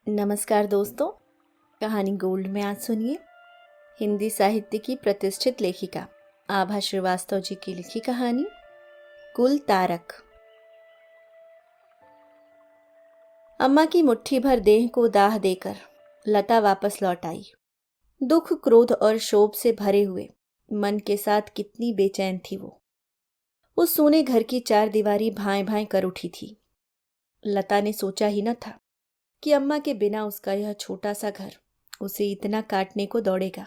नमस्कार दोस्तों। कहानी गोल्ड में आज सुनिए हिंदी साहित्य की प्रतिष्ठित लेखिका आभा श्रीवास्तव जी की लिखी कहानी गुल तारक। अम्मा की मुट्ठी भर देह को दाह देकर लता वापस लौट आई। दुख, क्रोध और शोभ से भरे हुए मन के साथ कितनी बेचैन थी वो। उस सूने घर की चार दीवारी भाएं भाएं कर उठी थी। लता ने सोचा ही न था कि अम्मा के बिना उसका यह छोटा सा घर उसे इतना काटने को दौड़ेगा।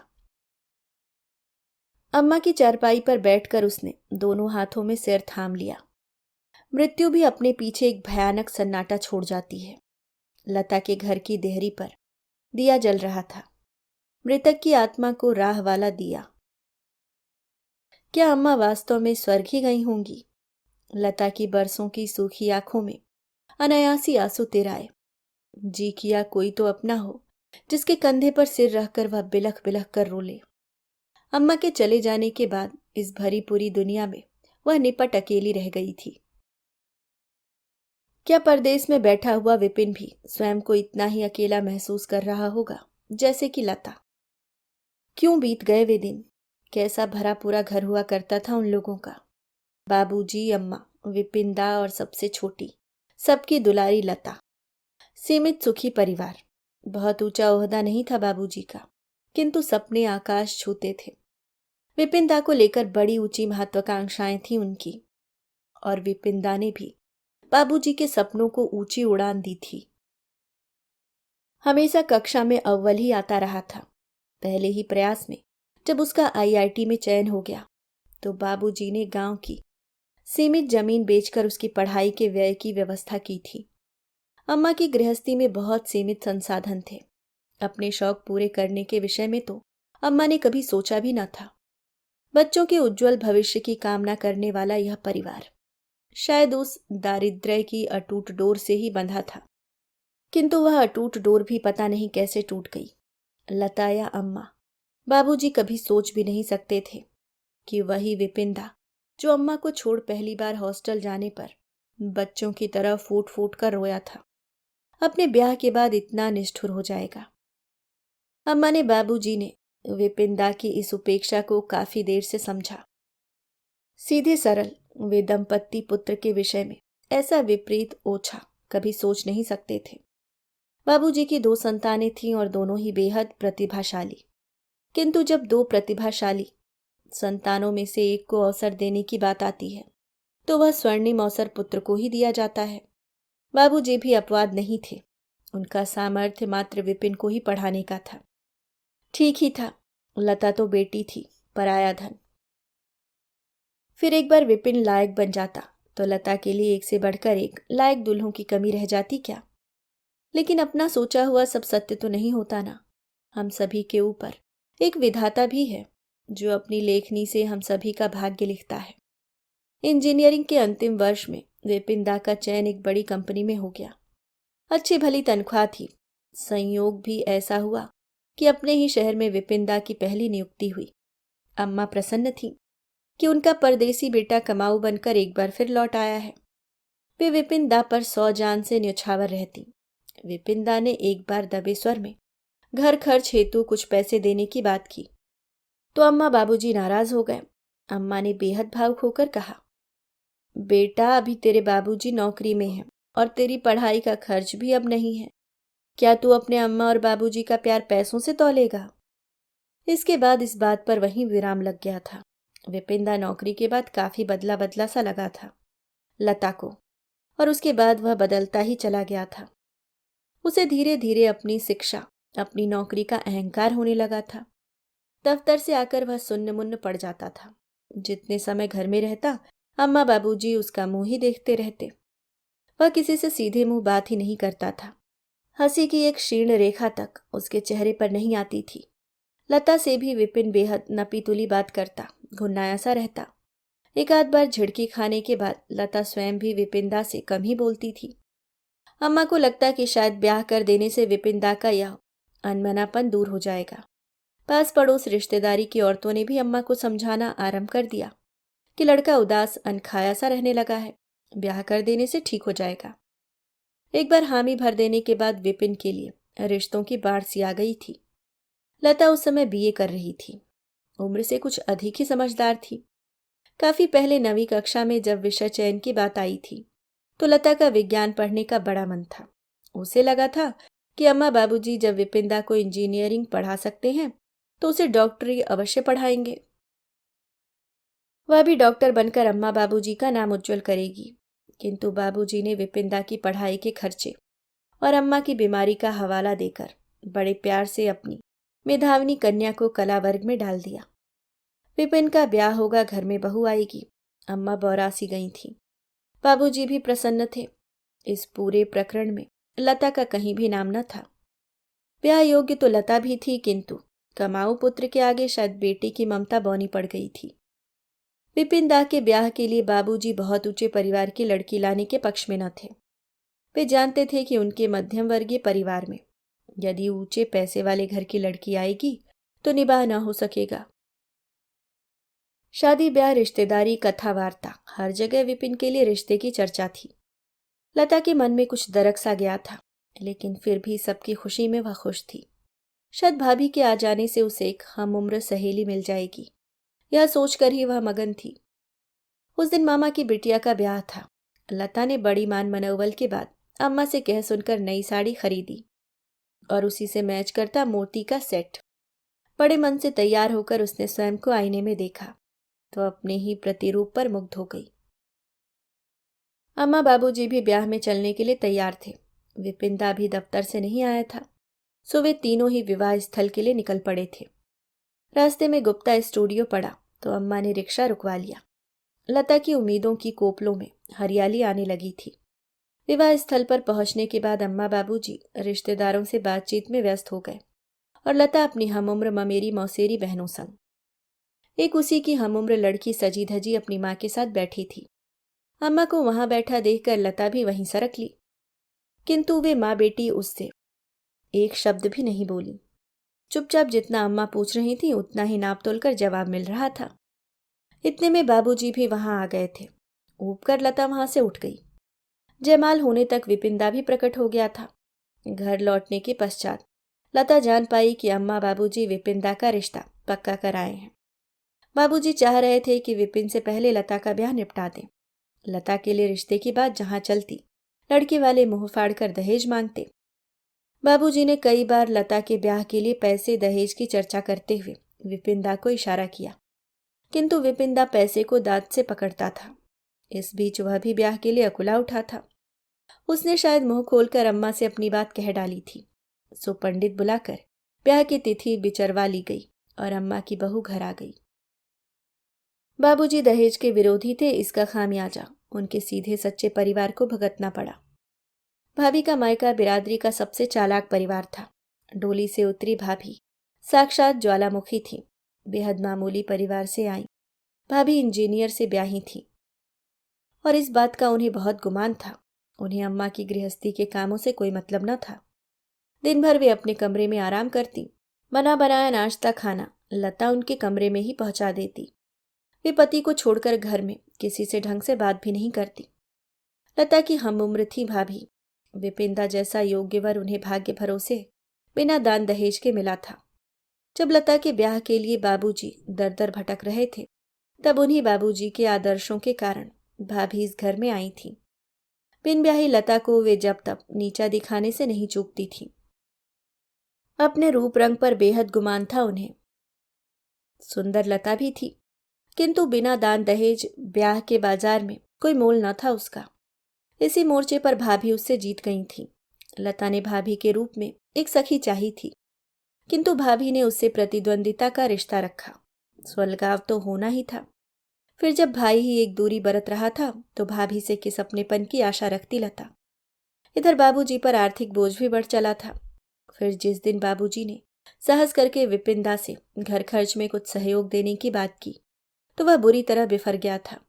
अम्मा की चारपाई पर बैठकर उसने दोनों हाथों में सिर थाम लिया। मृत्यु भी अपने पीछे एक भयानक सन्नाटा छोड़ जाती है। लता के घर की देहरी पर दिया जल रहा था, मृतक की आत्मा को राह वाला दिया। क्या अम्मा वास्तव में स्वर्ग ही गई होंगी? लता की बरसों की सूखी आंखों में अनायासी आंसू तिराए। जी किया कोई तो अपना हो जिसके कंधे पर सिर रखकर वह बिलख बिलख कर रोले। अम्मा के चले जाने के बाद इस भरी पूरी दुनिया में वह निपट अकेली रह गई थी। क्या परदेश में बैठा हुआ विपिन भी स्वयं को इतना ही अकेला महसूस कर रहा होगा जैसे कि लता? क्यों बीत गए वे दिन? कैसा भरा पूरा घर हुआ करता था उन लोगों का। बाबूजी, अम्मा, विपिन दा और सबसे छोटी, सबकी दुलारी लता। सीमित सुखी परिवार। बहुत ऊंचा ओहदा नहीं था बाबूजी का, किंतु सपने आकाश छूते थे। विपिन दा को लेकर बड़ी ऊंची महत्वाकांक्षाएं थी उनकी, और विपिन दा ने भी बाबूजी के सपनों को ऊंची उड़ान दी थी। हमेशा कक्षा में अव्वल ही आता रहा था। पहले ही प्रयास में जब उसका आईआईटी में चयन हो गया तो बाबूजी ने गांव की सीमित जमीन बेचकर उसकी पढ़ाई के व्यय की व्यवस्था की थी। अम्मा की गृहस्थी में बहुत सीमित संसाधन थे। अपने शौक पूरे करने के विषय में तो अम्मा ने कभी सोचा भी न था। बच्चों के उज्जवल भविष्य की कामना करने वाला यह परिवार शायद उस दारिद्र्य की अटूट डोर से ही बंधा था, किंतु वह अटूट डोर भी पता नहीं कैसे टूट गई। लता या अम्मा, बाबूजी कभी सोच भी नहीं सकते थे कि वही विपिन दा जो अम्मा को छोड़ पहली बार हॉस्टल जाने पर बच्चों की तरह फूट फूट कर रोया था, अपने ब्याह के बाद इतना निष्ठुर हो जाएगा। अम्मा ने बाबूजी ने विपिन दा की इस उपेक्षा को काफी देर से समझा। सीधे सरल वे दंपत्ति पुत्र के विषय में ऐसा विपरीत ओछा कभी सोच नहीं सकते थे। बाबूजी की दो संतानें थीं और दोनों ही बेहद प्रतिभाशाली, किंतु जब दो प्रतिभाशाली संतानों में से एक को अवसर देने की बात आती है तो वह स्वर्णिम अवसर पुत्र को ही दिया जाता है। बाबूजी भी अपवाद नहीं थे। उनका सामर्थ्य मात्र विपिन को ही पढ़ाने का था। ठीक ही था, लता तो बेटी थी, पराया धन। फिर एक बार विपिन लायक बन जाता तो लता के लिए एक से बढ़कर एक लायक दुल्हों की कमी रह जाती क्या? लेकिन अपना सोचा हुआ सब सत्य तो नहीं होता ना। हम सभी के ऊपर एक विधाता भी है जो अपनी लेखनी से हम सभी का भाग्य लिखता है। इंजीनियरिंग के अंतिम वर्ष में विपिन दा का चयन एक बड़ी कंपनी में हो गया। अच्छी भली तनख्वाह थी। संयोग भी ऐसा हुआ कि अपने ही शहर में विपिन दा की पहली नियुक्ति हुई। अम्मा प्रसन्न थी कि उनका परदेसी बेटा कमाऊ बनकर एक बार फिर लौट आया है। वे विपिन दा पर 100 जान से न्यौछावर रहती। विपिन दा ने एक बार दबे स्वर में घर खर्च हेतु कुछ पैसे देने की बात की तो अम्मा बाबूजी नाराज हो गए। अम्मा ने बेहद भावुक होकर कहा, बेटा अभी तेरे बाबूजी नौकरी में हैं और तेरी पढ़ाई का खर्च भी अब नहीं है। क्या तू अपने अम्मा और बाबूजी का प्यार पैसों से तौलेगा? इसके बाद इस बात पर वहीं विराम लग गया था। विपिन दा नौकरी के बाद काफी बदला बदला सा लगा था लता को, और उसके बाद वह बदलता ही चला गया था। उसे धीरे धीरे अपनी शिक्षा, अपनी नौकरी का अहंकार होने लगा था। दफ्तर से आकर वह सुन्न मुन्न पड़ जाता था। जितने समय घर में रहता अम्मा बाबूजी उसका मुंह ही देखते रहते। वह किसी से सीधे मुंह बात ही नहीं करता था। हंसी की एक क्षीण रेखा तक उसके चेहरे पर नहीं आती थी। लता से भी विपिन बेहद नपीतुली बात करता, घुन्नाया सा रहता। एक आध बार झिड़की खाने के बाद लता स्वयं भी विपिन दा से कम ही बोलती थी। अम्मा को लगता कि शायद ब्याह कर देने से विपिन दा का यह अनमनापन दूर हो जाएगा। पास पड़ोस रिश्तेदारी की औरतों ने भी अम्मा को समझाना आरंभ कर दिया कि लड़का उदास अनखाया सा रहने लगा है, ब्याह कर देने से ठीक हो जाएगा। एक बार हामी भर देने के बाद विपिन के लिए रिश्तों की बाढ़ सी आ गई थी। लता उस समय बीए कर रही थी। उम्र से कुछ अधिक ही समझदार थी। काफी पहले 9वीं कक्षा में जब विषय चयन की बात आई थी तो लता का विज्ञान पढ़ने का बड़ा मन था। उसे लगा था कि अम्मा बाबूजी जब विपिंदा को इंजीनियरिंग पढ़ा सकते हैं तो उसे डॉक्टरी अवश्य पढ़ाएंगे। वह भी डॉक्टर बनकर अम्मा बाबूजी का नाम उज्जवल करेगी। किंतु बाबूजी ने विपिंदा की पढ़ाई के खर्चे और अम्मा की बीमारी का हवाला देकर बड़े प्यार से अपनी मेधाविनी कन्या को कला वर्ग में डाल दिया। विपिन का ब्याह होगा, घर में बहू आएगी। अम्मा बौरासी गई थी। बाबूजी भी प्रसन्न थे। इस पूरे प्रकरण में लता का कहीं भी नाम न था। ब्याह योग्य तो लता भी थी, किंतु कमाऊ पुत्र के आगे शायद बेटी की ममता बौनी पड़ गई थी। विपिन दा के ब्याह के लिए बाबूजी बहुत ऊंचे परिवार की लड़की लाने के पक्ष में न थे। वे जानते थे कि उनके मध्यम वर्गीय परिवार में यदि ऊंचे पैसे वाले घर की लड़की आएगी तो निबाह न हो सकेगा। शादी ब्याह रिश्तेदारी कथा वार्ता हर जगह विपिन के लिए रिश्ते की चर्चा थी। लता के मन में कुछ दरक सा गया था, लेकिन फिर भी सबकी खुशी में वह खुश थी। शायद भाभी के आ जाने से उसे एक हम उम्र सहेली मिल जाएगी, यह सोचकर ही वह मगन थी। उस दिन मामा की बिटिया का ब्याह था। लता ने बड़ी मान मनोबल के बाद अम्मा से कह सुनकर नई साड़ी खरीदी और उसी से मैच करता मोती का सेट। बड़े मन से तैयार होकर उसने स्वयं को आईने में देखा तो अपने ही प्रतिरूप पर मुग्ध हो गई। अम्मा बाबूजी भी ब्याह में चलने के लिए तैयार थे। विपिंदा भी दफ्तर से नहीं आया था, सो वे तीनों ही विवाह स्थल के लिए निकल पड़े थे। रास्ते में गुप्ता स्टूडियो पड़ा तो अम्मा ने रिक्शा रुकवा लिया। लता की उम्मीदों की कोपलों में हरियाली आने लगी थी। विवाह स्थल पर पहुंचने के बाद अम्मा बाबूजी रिश्तेदारों से बातचीत में व्यस्त हो गए और लता अपनी हमउम्र ममेरी मौसेरी बहनों संग। एक उसी की हमउम्र लड़की सजी धजी अपनी माँ के साथ बैठी थी। अम्मा को वहां बैठा देखकर लता भी वहीं सरक ली, किंतु वे माँ बेटी उससे एक शब्द भी नहीं बोली। चुपचाप जितना अम्मा पूछ रही थी उतना ही नाप तोल कर जवाब मिल रहा था। इतने में बाबूजी भी वहां आ गए थे। ऊब कर लता वहां से उठ गई। जयमाल होने तक विपिंदा भी प्रकट हो गया था। घर लौटने के पश्चात लता जान पाई कि अम्मा बाबूजी विपिंदा का रिश्ता पक्का कराए हैं। बाबूजी चाह रहे थे कि विपिन से पहले लता का ब्याह निपटा दें। लता के लिए रिश्ते की बात जहां चलती, लड़के वाले मुंह फाड़ कर दहेज मांगते। बाबूजी ने कई बार लता के ब्याह के लिए पैसे दहेज की चर्चा करते हुए विपिंदा को इशारा किया, किंतु विपिंदा पैसे को दांत से पकड़ता था। इस बीच वह भी ब्याह के लिए अकुला उठा था। उसने शायद मुंह खोलकर अम्मा से अपनी बात कह डाली थी। सो पंडित बुलाकर ब्याह की तिथि बिचरवा ली गई और अम्मा की बहू घर आ गई। बाबूजी दहेज के विरोधी थे, इसका खामियाजा उनके सीधे सच्चे परिवार को भुगतना पड़ा। भाभी का मायका बिरादरी का सबसे चालाक परिवार था। डोली से उतरी भाभी साक्षात ज्वालामुखी थी। बेहद मामूली परिवार से आई भाभी इंजीनियर से ब्याही थी और इस बात का उन्हें बहुत गुमान था। उन्हें अम्मा की गृहस्थी के कामों से कोई मतलब न था। दिन भर वे अपने कमरे में आराम करती। बना बनाया नाश्ता खाना लता उनके कमरे में ही पहुंचा देती। वे पति को छोड़कर घर में किसी से ढंग से बात भी नहीं करती। लता की हमउम्र थी भाभी। विपिंदा जैसा योग्य वर उन्हें भाग्य भरोसे बिना दान दहेज के मिला था। जब लता के ब्याह के लिए बाबूजी दर दर भटक रहे थे, तब उन्हीं बाबूजी के आदर्शों के कारण भाभी इस घर में आई थी। बिन ब्याही लता को वे जब तब नीचा दिखाने से नहीं चूकती थी। अपने रूप रंग पर बेहद गुमान था उन्हें। सुंदर लता भी थी, किंतु बिना दान दहेज ब्याह के बाजार में कोई मोल न था उसका। इसी मोर्चे पर भाभी उससे जीत गई थी। लता ने भाभी के रूप में एक सखी चाही थी, किंतु भाभी ने उससे प्रतिद्वंदिता का रिश्ता रखा। स्वलगाव तो होना ही था। फिर जब भाई ही एक दूरी बरत रहा था तो भाभी से किस अपनेपन की आशा रखती लता। इधर बाबूजी पर आर्थिक बोझ भी बढ़ चला था। फिर जिस दिन बाबूजी ने साहस करके विपिंदा से घर खर्च में कुछ सहयोग देने की बात की तो वह बुरी तरह बिफर गया था।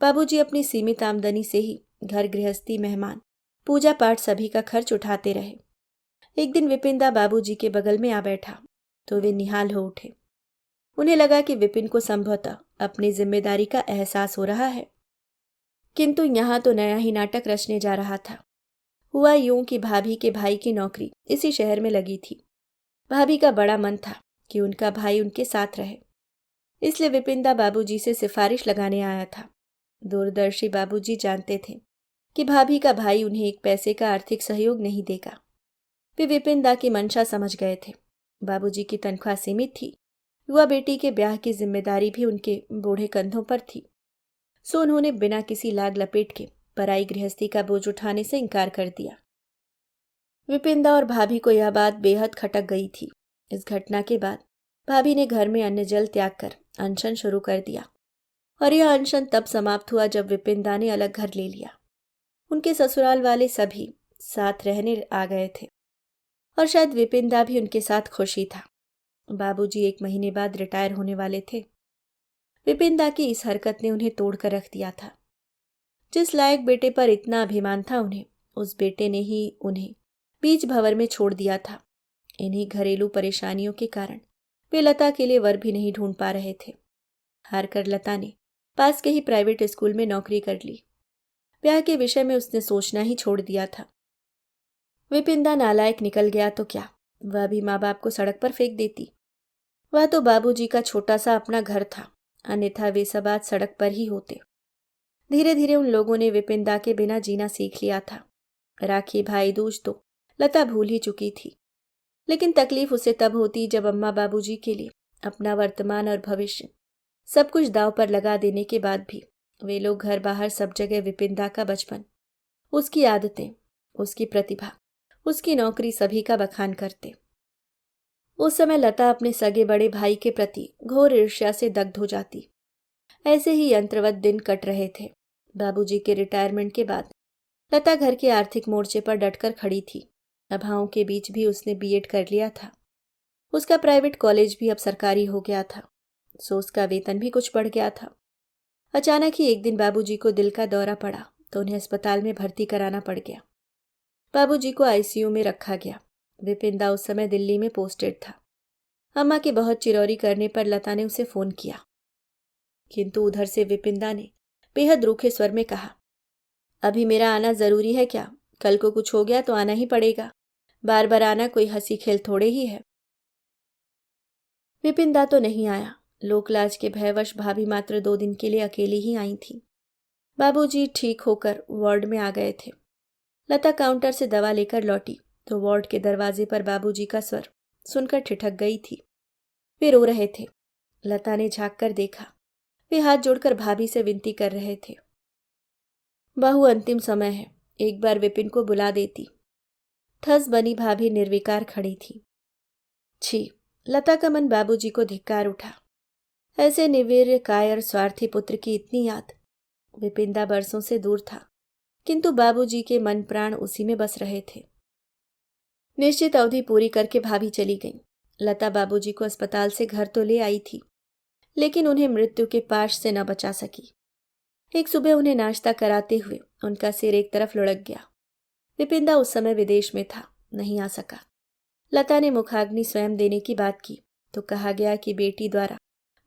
बाबूजी अपनी सीमित आमदनी से ही घर गृहस्थी मेहमान पूजा पाठ सभी का खर्च उठाते रहे। एक दिन विपिंदा बाबूजी के बगल में आ बैठा तो वे निहाल हो उठे। उन्हें लगा कि विपिन को संभवतः अपनी जिम्मेदारी का एहसास हो रहा है, किंतु यहाँ तो नया ही नाटक रचने जा रहा था। हुआ यूं कि भाभी के भाई की नौकरी इसी शहर में लगी थी। भाभी का बड़ा मन था कि उनका भाई उनके साथ रहे, इसलिए विपिनदा बाबूजी से सिफारिश लगाने आया था। दूरदर्शी बाबूजी जानते थे कि भाभी का भाई उन्हें एक पैसे का आर्थिक सहयोग नहीं देगा। वे विपिनदा की मंशा समझ गए थे। बाबूजी की तनख्वाह सीमित थी, युवा बेटी के ब्याह की जिम्मेदारी भी उनके बूढ़े कंधों पर थी, सो उन्होंने बिना किसी लाग लपेट के पराई गृहस्थी का बोझ उठाने से इनकार कर दिया। विपिनदा और भाभी को यह बात बेहद खटक गई थी। इस घटना के बाद भाभी ने घर में अन्न जल त्याग कर अनशन शुरू कर दिया, और यह अनशन तब समाप्त हुआ जब विपिनदा ने अलग घर ले लिया। उनके ससुराल वाले सभी साथ रहने आ गए थे, और शायद विपिनदा भी उनके साथ खुश ही था। बाबूजी 1 महीने बाद रिटायर होने वाले थे। विपिनदा की इस हरकत ने उन्हें तोड़कर रख दिया था। जिस लायक बेटे पर इतना अभिमान था उन्हें, उस बेटे ने ही उन्हें बीच भंवर में छोड़ दिया था। इन्हीं घरेलू परेशानियों के कारण वे लता के लिए वर भी नहीं ढूंढ पा रहे थे। हार कर लता ने पास के ही प्राइवेट स्कूल में नौकरी कर ली। ब्याह के विषय में उसने सोचना ही छोड़ दिया था। विपिनदा नालायक निकल गया तो क्या, वह भी माँ बाप को सड़क पर फेंक देती। वह तो बाबूजी का छोटा सा अपना घर था, अन्यथा वे सब आज सड़क पर ही होते। धीरे धीरे उन लोगों ने विपिनदा के बिना जीना सीख लिया था। राखी भाई दूज तो लता भूल ही चुकी थी, लेकिन तकलीफ उसे तब होती जब अम्मा बाबूजी के लिए अपना वर्तमान और भविष्य सब कुछ दांव पर लगा देने के बाद भी वे लोग घर बाहर सब जगह विपिनदा का बचपन, उसकी आदतें, उसकी प्रतिभा, उसकी नौकरी सभी का बखान करते। उस समय लता अपने सगे बड़े भाई के प्रति घोर ईर्ष्या से दग्ध हो जाती। ऐसे ही यंत्रवत दिन कट रहे थे। बाबूजी के रिटायरमेंट के बाद लता घर के आर्थिक मोर्चे पर डटकर खड़ी थी। अभावों के बीच भी उसने बीएड कर लिया था। उसका प्राइवेट कॉलेज भी अब सरकारी हो गया था, सो उसका वेतन भी कुछ बढ़ गया था। अचानक ही एक दिन बाबूजी को दिल का दौरा पड़ा तो उन्हें अस्पताल में भर्ती कराना पड़ गया। बाबूजी को आईसीयू में रखा गया। विपिनदा उस समय दिल्ली में पोस्टेड था। अम्मा के बहुत चिरौरी करने पर लता ने उसे फोन किया, किंतु उधर से विपिनदा ने बेहद रूखे स्वर में कहा, अभी मेरा आना जरूरी है क्या? कल को कुछ हो गया तो आना ही पड़ेगा। बार बार आना कोई हंसी खेल थोड़े ही है। विपिनदा तो नहीं आया। लोकलाज के भयवश भाभी मात्र 2 दिन के लिए अकेली ही आई थी। बाबूजी ठीक होकर वार्ड में आ गए थे। लता काउंटर से दवा लेकर लौटी तो वार्ड के दरवाजे पर बाबूजी का स्वर सुनकर ठिठक गई थी। वे रो रहे थे। लता ने झांक कर देखा। वे हाथ जोड़कर भाभी से विनती कर रहे थे, बहू अंतिम समय है, एक बार विपिन को बुला देती। ठस बनी भाभी निर्विकार खड़ी थी। छी, लता का मन बाबूजी को धिक्कार उठा। ऐसे निवीर्य कायर स्वार्थी पुत्र की इतनी याद। विपिनदा बरसों से दूर था, किंतु बाबूजी के मन प्राण उसी में बस रहे थे। निश्चित अवधि पूरी करके भाभी चली गई। लता बाबूजी को अस्पताल से घर तो ले आई थी, लेकिन उन्हें मृत्यु के पाश से न बचा सकी। एक सुबह उन्हें नाश्ता कराते हुए उनका सिर एक तरफ लुढ़क गया। विपिनदा उस समय विदेश में था, नहीं आ सका। लता ने मुखाग्नि स्वयं देने की बात की तो कहा गया कि बेटी द्वारा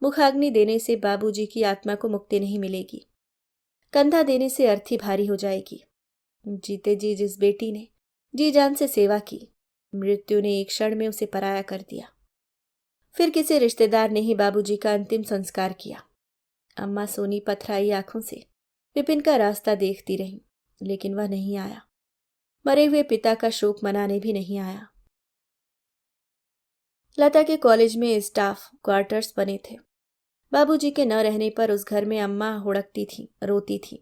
मुखाग्नि देने से बाबूजी की आत्मा को मुक्ति नहीं मिलेगी, कंधा देने से अर्थी भारी हो जाएगी। जीते जी जिस बेटी ने जी जान से सेवा की, मृत्यु ने एक क्षण में उसे पराया कर दिया। फिर किसी रिश्तेदार ने ही बाबूजी का अंतिम संस्कार किया। अम्मा सोनी पथराई आंखों से विपिन का रास्ता देखती रही, लेकिन वह नहीं आया। मरे हुए पिता का शोक मनाने भी नहीं आया। लता के कॉलेज में स्टाफ क्वार्टर्स बने थे। बाबूजी के न रहने पर उस घर में अम्मा हुड़कती थी, रोती थी।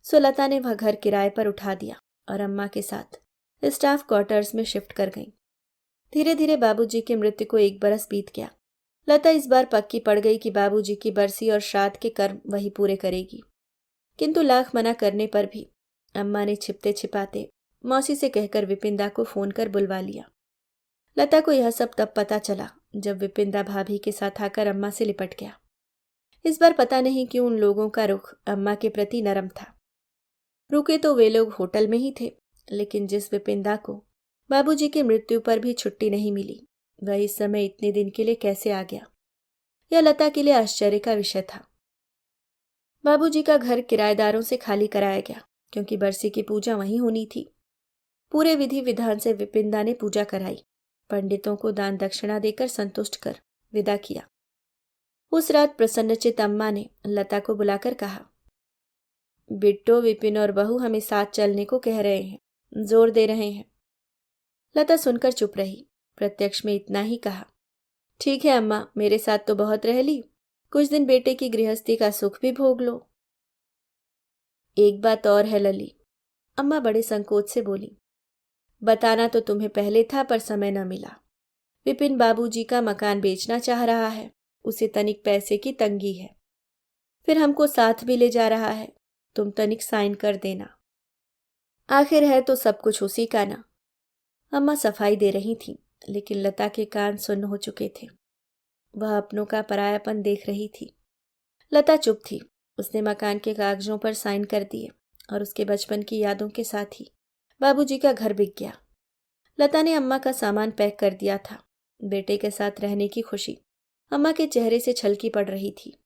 सो लता ने वह घर किराए पर उठा दिया और अम्मा के साथ स्टाफ क्वार्टर्स में शिफ्ट कर गई। धीरे धीरे बाबूजी की मृत्यु को 1 बरस बीत गया। लता इस बार पक्की पड़ गई कि बाबूजी की बरसी और श्राद्ध के कर्म वही पूरे करेगी, किंतु लाख मना करने पर भी अम्मा ने छिपते छिपाते मौसी से कहकर विपिनदा को फोन कर बुलवा लिया। लता को यह सब तब पता चला जब विपिनदा भाभी के साथ आकर अम्मा से लिपट गया। इस बार पता नहीं क्यों उन लोगों का रुख अम्मा के प्रति नरम था। रुके तो वे लोग होटल में ही थे, लेकिन जिस विपिनदा को बाबूजी की मृत्यु पर भी छुट्टी नहीं मिली, वह इस समय इतने दिन के लिए कैसे आ गया, यह लता के लिए आश्चर्य का विषय था। बाबूजी का घर किराएदारों से खाली कराया गया, क्योंकि बरसी की पूजा वहीं होनी थी। पूरे विधि विधान से विपिनदा ने पूजा कराई, पंडितों को दान दक्षिणा देकर संतुष्ट कर विदा किया। उस रात प्रसन्नचित अम्मा ने लता को बुलाकर कहा, बिट्टो, विपिन और बहू हमें साथ चलने को कह रहे हैं, जोर दे रहे हैं। लता सुनकर चुप रही। प्रत्यक्ष में इतना ही कहा, ठीक है अम्मा, मेरे साथ तो बहुत रह ली, कुछ दिन बेटे की गृहस्थी का सुख भी भोग लो। एक बात और है लली, अम्मा बड़े संकोच से बोली। बताना तो तुम्हें पहले था पर समय न मिला। विपिन बाबूजी का मकान बेचना चाह रहा है, उसे तनिक पैसे की तंगी है, फिर हमको साथ भी ले जा रहा है, तुम तनिक साइन कर देना। आखिर है तो सब कुछ उसी का ना। अम्मा सफाई दे रही थीं, लेकिन लता के कान सुन्न हो चुके थे। वह अपनों का परायापन देख रही थी। लता चुप थी। उसने मकान के कागजों पर साइन कर दिए और उसके बचपन की यादों के साथ ही बाबूजी का घर बिक गया। लता ने अम्मा का सामान पैक कर दिया था। बेटे के साथ रहने की खुशी अम्मा के चेहरे से छलकी पड़ रही थी।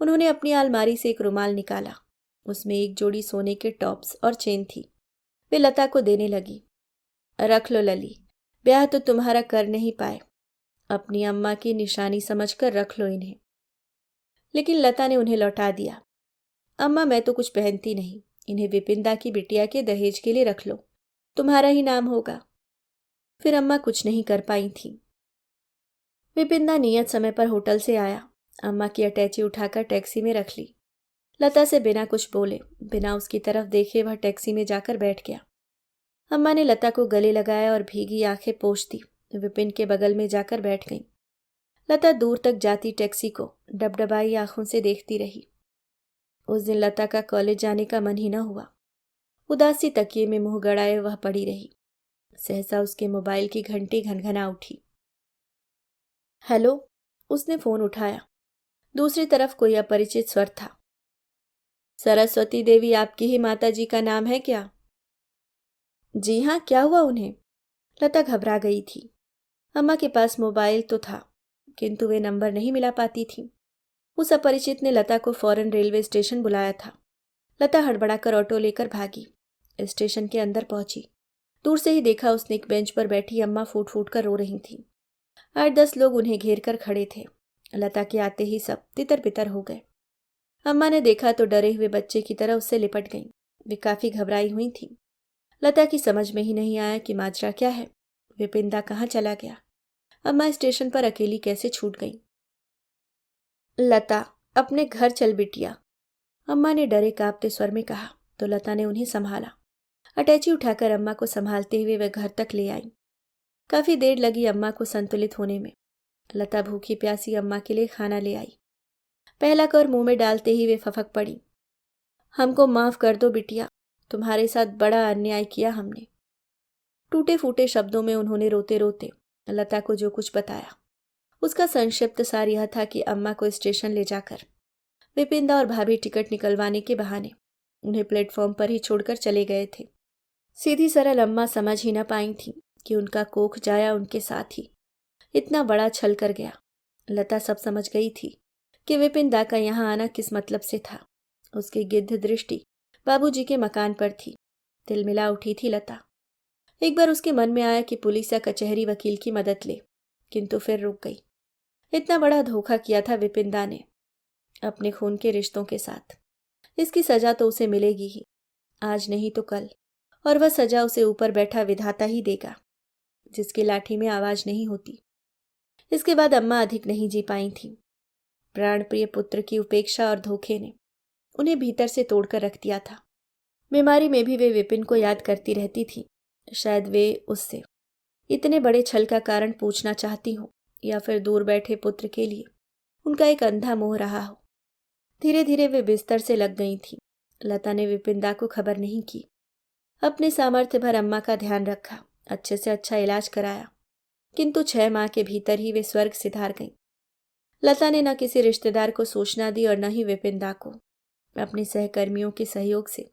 उन्होंने अपनी अलमारी से एक रुमाल निकाला। उसमें एक जोड़ी सोने के टॉप्स और चेन थी। वे लता को देने लगी। रख लो लली, ब्याह तो तुम्हारा कर नहीं पाए, अपनी अम्मा की निशानी समझकर रख लो इन्हें। लेकिन लता ने उन्हें लौटा दिया। अम्मा, मैं तो कुछ पहनती नहीं, इन्हें विपिनदा की बिटिया के दहेज के लिए रख लो, तुम्हारा ही नाम होगा। फिर अम्मा कुछ नहीं कर पाई थी। विपिनदा नियत समय पर होटल से आया। अम्मा की अटैची उठाकर टैक्सी में रख ली। लता से बिना कुछ बोले, बिना उसकी तरफ देखे वह टैक्सी में जाकर बैठ गया। अम्मा ने लता को गले लगाया और भीगी आंखें पोंछ दी। विपिन के बगल में जाकर बैठ गई। लता दूर तक जाती टैक्सी को डबडबाई आंखों से देखती रही। उस दिन लता का कॉलेज जाने का मन ही न हुआ। उदासी तकिए में मुंह गड़ाए वह पड़ी रही। सहसा उसके मोबाइल की घंटी घनघना उठी। हेलो, उसने फोन उठाया। दूसरी तरफ कोई अपरिचित स्वर था। सरस्वती देवी आपकी ही माता जी का नाम है क्या? जी हाँ, क्या हुआ उन्हें? लता घबरा गई थी। अम्मा के पास मोबाइल तो था, किंतु वे नंबर नहीं मिला पाती थी। उस अपरिचित ने लता को फौरन रेलवे स्टेशन बुलाया था। लता हड़बड़ाकर ऑटो लेकर भागी। स्टेशन के अंदर पहुंची। दूर से ही देखा उसने एक बेंच पर बैठी अम्मा फूट फूट कर रो रही थी। 8-10 लोग उन्हें घेर कर खड़े थे। लता के आते ही सब तितर बितर हो गए। अम्मा ने देखा तो डरे हुए बच्चे की तरह उससे लिपट गईं। वे काफी घबराई हुई थीं। लता की समझ में ही नहीं आया कि माजरा क्या है। विपिनदा कहाँ चला गया? अम्मा स्टेशन पर अकेली कैसे छूट गई? लता, अपने घर चल बिटिया, अम्मा ने डरे कांपते स्वर में कहा तो लता ने उन्हें संभाला। अटैची उठाकर अम्मा को संभालते हुए वे घर तक ले आई। काफी देर लगी अम्मा को संतुलित होने में। लता भूखी प्यासी अम्मा के लिए खाना ले आई। पहला कौर मुंह में डालते ही वे फफक पड़ी। हमको माफ कर दो बिटिया, तुम्हारे साथ बड़ा अन्याय किया हमने। टूटे फूटे शब्दों में उन्होंने रोते रोते लता को जो कुछ बताया। उसका संक्षिप्त सार यह था कि अम्मा को स्टेशन ले जाकर विपिनदा और भाभी टिकट निकलवाने के बहाने उन्हें प्लेटफॉर्म पर ही छोड़कर चले गए थे। सीधी सरल अम्मा समझ ही न पाई थी कि उनका कोख जाया उनके साथ ही इतना बड़ा छल कर गया। लता सब समझ गई थी कि विपिनदा का यहाँ आना किस मतलब से था। उसकी गिद्ध दृष्टि बाबूजी के मकान पर थी। तिलमिला उठी थी लता। एक बार उसके मन में आया कि पुलिस या कचहरी वकील की मदद ले, किंतु फिर रुक गई। इतना बड़ा धोखा किया था विपिनदा ने अपने खून के रिश्तों के साथ। इसकी सजा तो उसे मिलेगी ही, आज नहीं तो कल, और वह सजा उसे ऊपर बैठा विधाता ही देगा, जिसकी लाठी में आवाज नहीं होती। इसके बाद अम्मा अधिक नहीं जी पाई थी। प्राण प्रिय पुत्र की उपेक्षा और धोखे ने उन्हें भीतर से तोड़कर रख दिया था। बीमारी में भी वे विपिन को याद करती रहती थी। शायद वे उससे इतने बड़े छल का कारण पूछना चाहती हो, या फिर दूर बैठे पुत्र के लिए उनका एक अंधा मोह रहा हो। धीरे धीरे वे बिस्तर से लग गई थी। लता ने विपिनदा को खबर नहीं की। अपने सामर्थ्य भर अम्मा का ध्यान रखा, अच्छे से अच्छा इलाज कराया, किंतु 6 माह के भीतर ही वे स्वर्ग सिधार गईं। लता ने न किसी रिश्तेदार को सूचना दी और न ही विपिनदा को। अपने सहकर्मियों के सहयोग से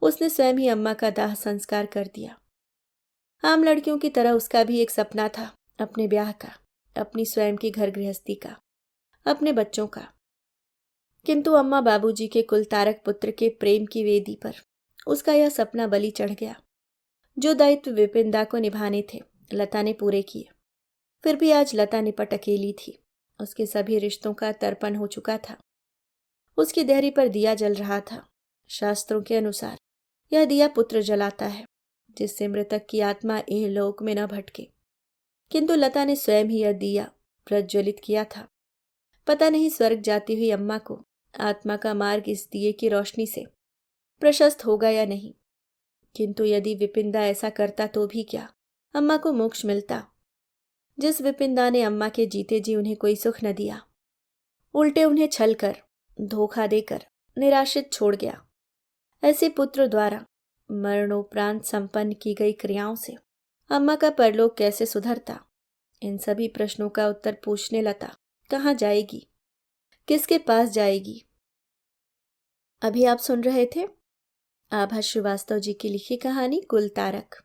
उसने स्वयं ही अम्मा का दाह संस्कार कर दिया। आम लड़कियों की तरह उसका भी एक सपना था, अपने ब्याह का, अपनी स्वयं की घर गृहस्थी का, अपने बच्चों का। किंतु अम्मा बाबूजी के कुल तारक पुत्र के प्रेम की वेदी पर उसका यह सपना बलि चढ़ गया। जो दायित्व विपिनदा को निभाने थे लता ने पूरे किए। फिर भी आज लता निपट अकेली थी। उसके सभी रिश्तों का तर्पण हो चुका था। उसकी देहरी पर दिया जल रहा था। शास्त्रों के अनुसार यह दिया पुत्र जलाता है, जिससे मृतक की आत्मा इहलोक में न भटके। किंतु लता ने स्वयं ही यह दिया प्रज्वलित किया था। पता नहीं स्वर्ग जाती हुई अम्मा को आत्मा का मार्ग इस दिए की रोशनी से प्रशस्त होगा या नहीं। किंतु यदि विपिनदा ऐसा करता तो भी क्या, अम्मा को मोक्ष मिलता। जिस विपिनदा ने अम्मा के जीते जी उन्हें कोई सुख न दिया, उल्टे उन्हें छल कर, धोखा देकर निराशित छोड़ गया, ऐसे पुत्र द्वारा मरणोपरांत संपन्न की गई क्रियाओं से अम्मा का परलोक कैसे सुधरता? इन सभी प्रश्नों का उत्तर पूछने लता कहाँ जाएगी, किसके पास जाएगी? अभी आप सुन रहे थे आभा श्रीवास्तव जी की लिखी कहानी गुल तारक।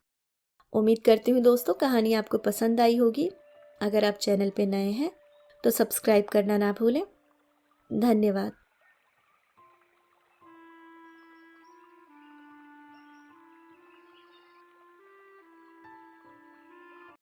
उम्मीद करती हूँ दोस्तों कहानी आपको पसंद आई होगी। अगर आप चैनल पे नए हैं तो सब्सक्राइब करना ना भूलें। धन्यवाद।